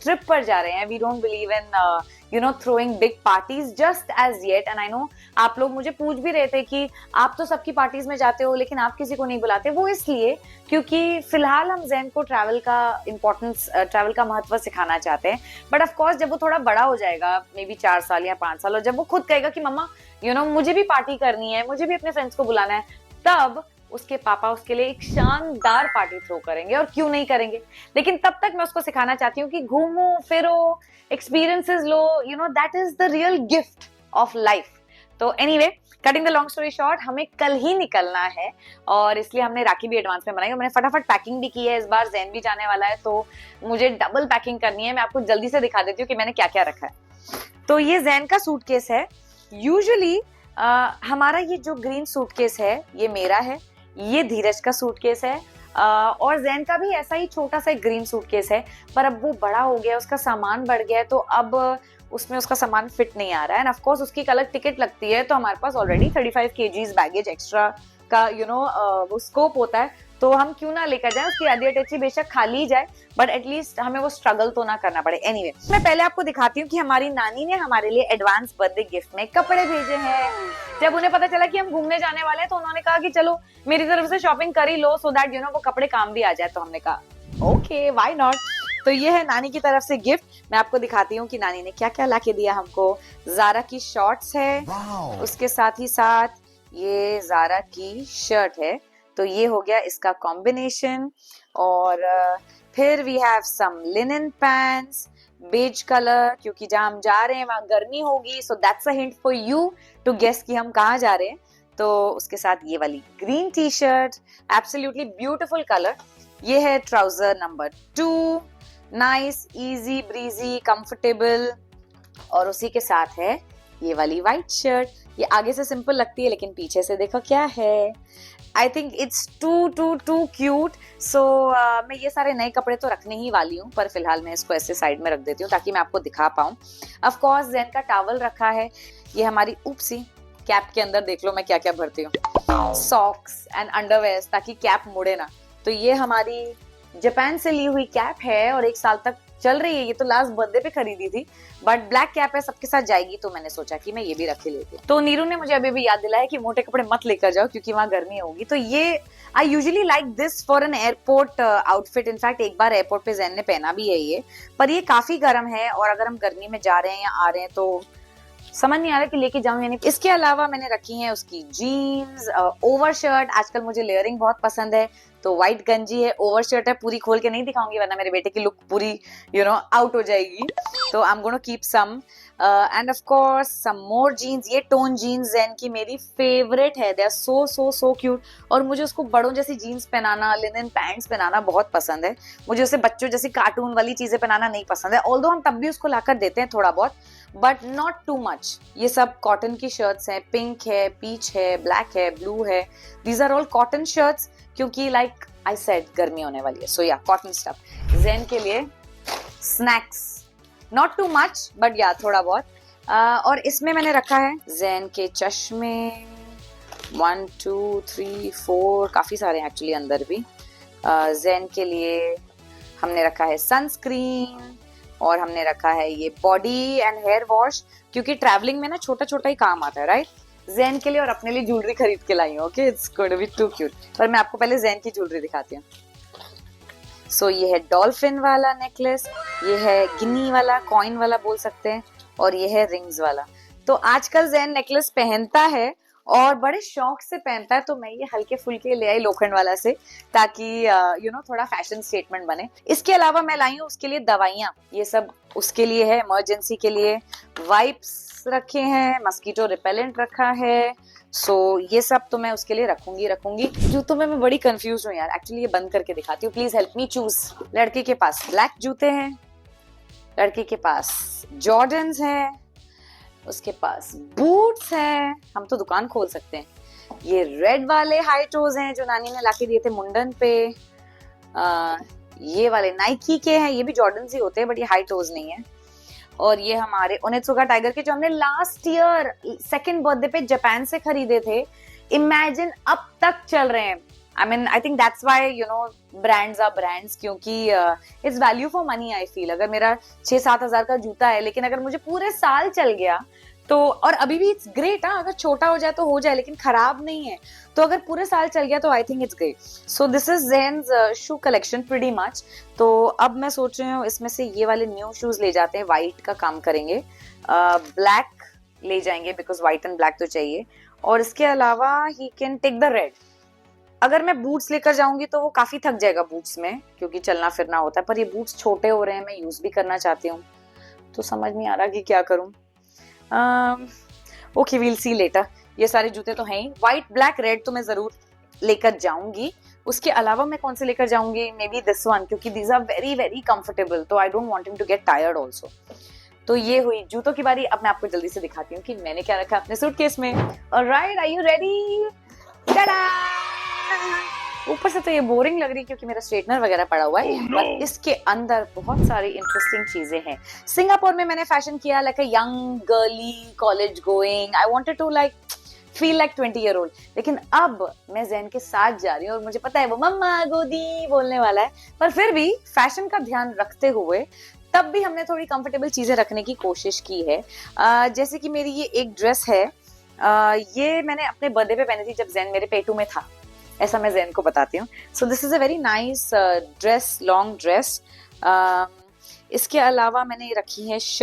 Trip पर जा रहे हैं. We don't believe in throwing big parties just as yet. And I know आप लोग मुझे पूछ भी रहे थे कि आप तो सबकी पार्टीज में जाते हो लेकिन आप किसी को नहीं बुलाते. वो इसलिए क्योंकि फिलहाल हम जैन को ट्रैवल का महत्व सिखाना चाहते हैं. बट ऑफ कोर्स जब वो थोड़ा बड़ा हो जाएगा, मे बी 4 साल या 5 साल, और जब वो खुद कहेगा कि मम्मा मुझे भी पार्टी करनी है, मुझे भी अपने फ्रेंड्स को बुलाना है, तब उसके पापा उसके लिए एक शानदार पार्टी थ्रो करेंगे. और क्यों नहीं करेंगे. लेकिन तब तक मैं उसको सिखाना चाहती हूँ कि घूमो फिरो, एक्सपीरियंसेस लो. That is the real gift of life. तो anyway, cutting the long story short, हमें कल ही निकलना है और इसलिए हमने राखी भी एडवांस में बनाई. और मैंने फटाफट पैकिंग भी की है. इस बार जैन भी जाने वाला है तो मुझे डबल पैकिंग करनी है. मैं आपको जल्दी से दिखा देती हूँ कि मैंने क्या क्या रखा है. तो ये जैन का सूटकेस है. यूजुअली हमारा ये जो ग्रीन सूटकेस है ये मेरा है, ये धीरज का सूटकेस है, और जैन का भी ऐसा ही छोटा सा ग्रीन सूटकेस है. पर अब वो बड़ा हो गया, उसका सामान बढ़ गया है, तो अब उसमें उसका सामान फिट नहीं आ रहा है. एंड ऑफ कोर्स उसकी एक अलग टिकट लगती है. तो हमारे पास ऑलरेडी 35 kgs बैगेज एक्स्ट्रा का वो स्कोप होता है. तो हम क्यों ना लेकर जाएं. उसकी आधी अटैची बेशक खाली जाए, बट एटलीस्ट हमें वो स्ट्रगल तो ना करना पड़े. एनीवे, मैं पहले आपको दिखाती हूँ कि हमारी नानी ने हमारे लिए एडवांस बर्थडे गिफ्ट में कपड़े भेजे हैं. जब उन्हें पता चला कि हम घूमने जाने वाले हैं तो उन्होंने कहा कि चलो मेरी तरफ से शॉपिंग कर ही लो, सो दैट वो कपड़े काम भी आ जाए. तो हमने कहा ओके, व्हाई नॉट. तो ये है नानी की तरफ से गिफ्ट. मैं आपको दिखाती हूँ कि नानी ने क्या क्या लाके दिया हमको. जारा की शॉर्ट्स है, उसके साथ ही साथ ये जारा की शर्ट है. तो ये हो गया इसका कॉम्बिनेशन. और फिर we have some linen pants, beige colour, क्योंकि जहां हम जा रहे हैं वहां गर्मी होगी. So that's a hint for you to guess कि हम कहाँ जा रहे हैं. तो उसके साथ ये वाली green tea shirt, absolutely beautiful colour. ये है trouser number 2, nice, easy breezy, comfortable. और उसी के साथ है ये वाली व्हाइट शर्ट. ये आगे से सिंपल लगती है लेकिन पीछे से देखो क्या है. I think it's too cute. So मैं ये सारे नए कपड़े तो रखने ही वाली हूँ, पर फिलहाल मैं इसको ऐसे साइड में रख देती हूँ ताकि मैं आपको दिखा पाऊँ. ऑफ कोर्स जैन का टॉवल रखा है. ये हमारी उपसी कैप के अंदर देख लो मैं क्या क्या भरती हूँ. सॉक्स एंड अंडरवेयर ताकि कैप मुड़े ना. तो ये हमारी जापान से ली हुई कैप है और 1 साल तक चल रही है. ये तो लास्ट बर्थडे पे खरीदी थी, बट ब्लैक कैप है, सबके साथ जाएगी, तो मैंने सोचा कि मैं ये भी रख ही लेती हूँ. तो नीरू ने मुझे अभी भी याद दिलाया कि मोटे कपड़े मत लेकर जाओ क्योंकि वहां गर्मी होगी. तो ये I usually like this for an airport outfit. In fact एक बार एयरपोर्ट पे जैन ने पहना भी है ये, पर ये काफी गर्म है और अगर हम गर्मी में जा रहे हैं या आ रहे हैं तो समझ नहीं आ रहा कि लेके जाऊं या नहीं. इसके अलावा मैंने रखी है उसकी जीन्स, ओवर शर्ट. आजकल मुझे लेयरिंग बहुत पसंद है, तो व्हाइट गंजी है, ओवर शर्ट है. पूरी खोल के नहीं दिखाऊंगी वरना मेरे बेटे की लुक पूरी आउट हो जाएगी. तो I am gonna keep some and of course some more jeans. ये टोन जीन्स जैन की मेरी फेवरेट है. They are so cute. और मुझे उसको बड़ों जैसी जीन्स पहनाना, लिनन पैंट्स पहनाना बहुत पसंद है. मुझे उसे बच्चों जैसी कार्टून वाली चीजें पहनाना नहीं पसंद है. ऑल्दो हम तब भी उसको लाकर देते हैं थोड़ा बहुत, बट नॉट टू मच. ये सब कॉटन की शर्ट्स हैं. पिंक है, पीच है, ब्लैक है, ब्लू है. These are all cotton shirts क्योंकि लाइक आई सेड गर्मी होने वाली है. सो या कॉटन स्टफ. जैन के लिए snacks, not too much but या थोड़ा बहुत. और इसमें मैंने रखा है जैन के चश्मे. 1 2 3 4 काफी सारे हैं एक्चुअली अंदर भी. जैन के लिए हमने रखा है सनस्क्रीन और हमने रखा है ये बॉडी एंड हेयर वॉश क्योंकि ट्रैवलिंग में ना छोटा छोटा ही काम आता है, राइट. जैन के लिए और अपने लिए ज्वेलरी खरीद के लाई हूँ. Okay, it's going to be too cute. पर मैं आपको पहले जैन की ज्वेलरी दिखाती हूँ. सो ये है डॉल्फिन वाला नेकलेस, ये है गिनी वाला, कॉइन वाला बोल सकते हैं, और ये है रिंग्स वाला. तो आजकल जैन नेकलेस पहनता है और बड़े शौक से पहनता है, तो मैं ये हल्के फुल्के ले आई लोखंड वाला से ताकि थोड़ा फैशन स्टेटमेंट बने. इसके अलावा मैं लाई हूँ उसके लिए दवाइयाँ. ये सब उसके लिए है, इमरजेंसी के लिए. वाइप्स रखे हैं, मस्कीटो रिपेलेंट रखा है. सो ये सब तो मैं उसके लिए रखूंगी. जूतों में मैं बड़ी कंफ्यूज हूँ यार. एक्चुअली ये बंद करके दिखाती हूँ, प्लीज हेल्प मी चूज. लड़के के पास ब्लैक जूते हैं, लड़के के पास जॉर्डन्स हैं, उसके पास बूट्स हैं. हम तो दुकान खोल सकते हैं. ये रेड वाले हाई टोज हैं जो नानी ने लाके दिए थे मुंडन पे. ये वाले नाइकी के हैं, ये भी जॉर्डन्स ही होते हैं बट ये हाई टोज नहीं है. और ये हमारे ओनेत्सुका टाइगर के जो हमने लास्ट ईयर 2nd बर्थडे पे जापान से खरीदे थे. इमेजिन अब तक चल रहे हैं. I mean I think that's why you know brands are brands, क्योंकि it's value for money. I feel अगर मेरा 6-7 हजार का जूता है, लेकिन अगर मुझे पूरे साल चल गया तो, और अभी भी इट्स ग्रेट। हाँ, अगर छोटा हो जाए तो हो जाए, लेकिन खराब नहीं है, तो अगर पूरे साल चल गया तो I think it's great. So this is Zen's shoe collection pretty much. तो अब मैं सोच रही हूँ इसमें से ये वाले न्यू शूज ले जाते हैं, व्हाइट का काम करेंगे, ब्लैक ले जाएंगे बिकॉज व्हाइट एंड ब्लैक तो चाहिए, और इसके अलावा he can take the red. अगर मैं बूट्स लेकर जाऊंगी तो वो काफी थक जाएगा बूट्स में, क्योंकि चलना फिरना होता है, पर ये बूट्स छोटे हो रहे हैं, मैं यूज भी करना चाहती हूँ, तो समझ नहीं आ रहा कि क्या करूं। ओके, वील सी लेटर। ये सारे जूते तो हैं ही, व्हाइट ब्लैक रेड तो मैं जरूर लेकर जाऊंगी। उसके अलावा मैं कौन से लेकर जाऊंगी, मे बी दिस वन, क्योंकि these are very very comfortable, तो I don't want him to get tired also. तो ये हुई जूतों की बारी। अब मैं आपको जल्दी से दिखाती हूँ कि मैंने क्या रखा अपने सूटकेस में। Alright, are you ready? ऊपर से तो ये बोरिंग लग रही है क्योंकि मेरा स्ट्रेटनर वगैरह पड़ा हुआ है, पर इसके अंदर बहुत सारी इंटरेस्टिंग चीजें हैं। सिंगापुर में मैंने फैशन किया like a young girly college going, I wanted to like feel like 20 year old. लेकिन अब मैं ज़ैन के साथ जा रही हूँ और मुझे पता है वो मम्मा गोदी बोलने वाला है, पर फिर भी फैशन का ध्यान रखते हुए तब भी हमने थोड़ी कंफर्टेबल चीजें रखने की कोशिश की है। जैसे कि मेरी ये एक ड्रेस है, ये मैंने अपने बर्थडे पे पहनी थी जब ज़ैन मेरे पेटू में था, ऐसा मैं ज़ैन को बताती हूँ। सो this is a very nice dress, long dress. इसके अलावा मैंने रखी है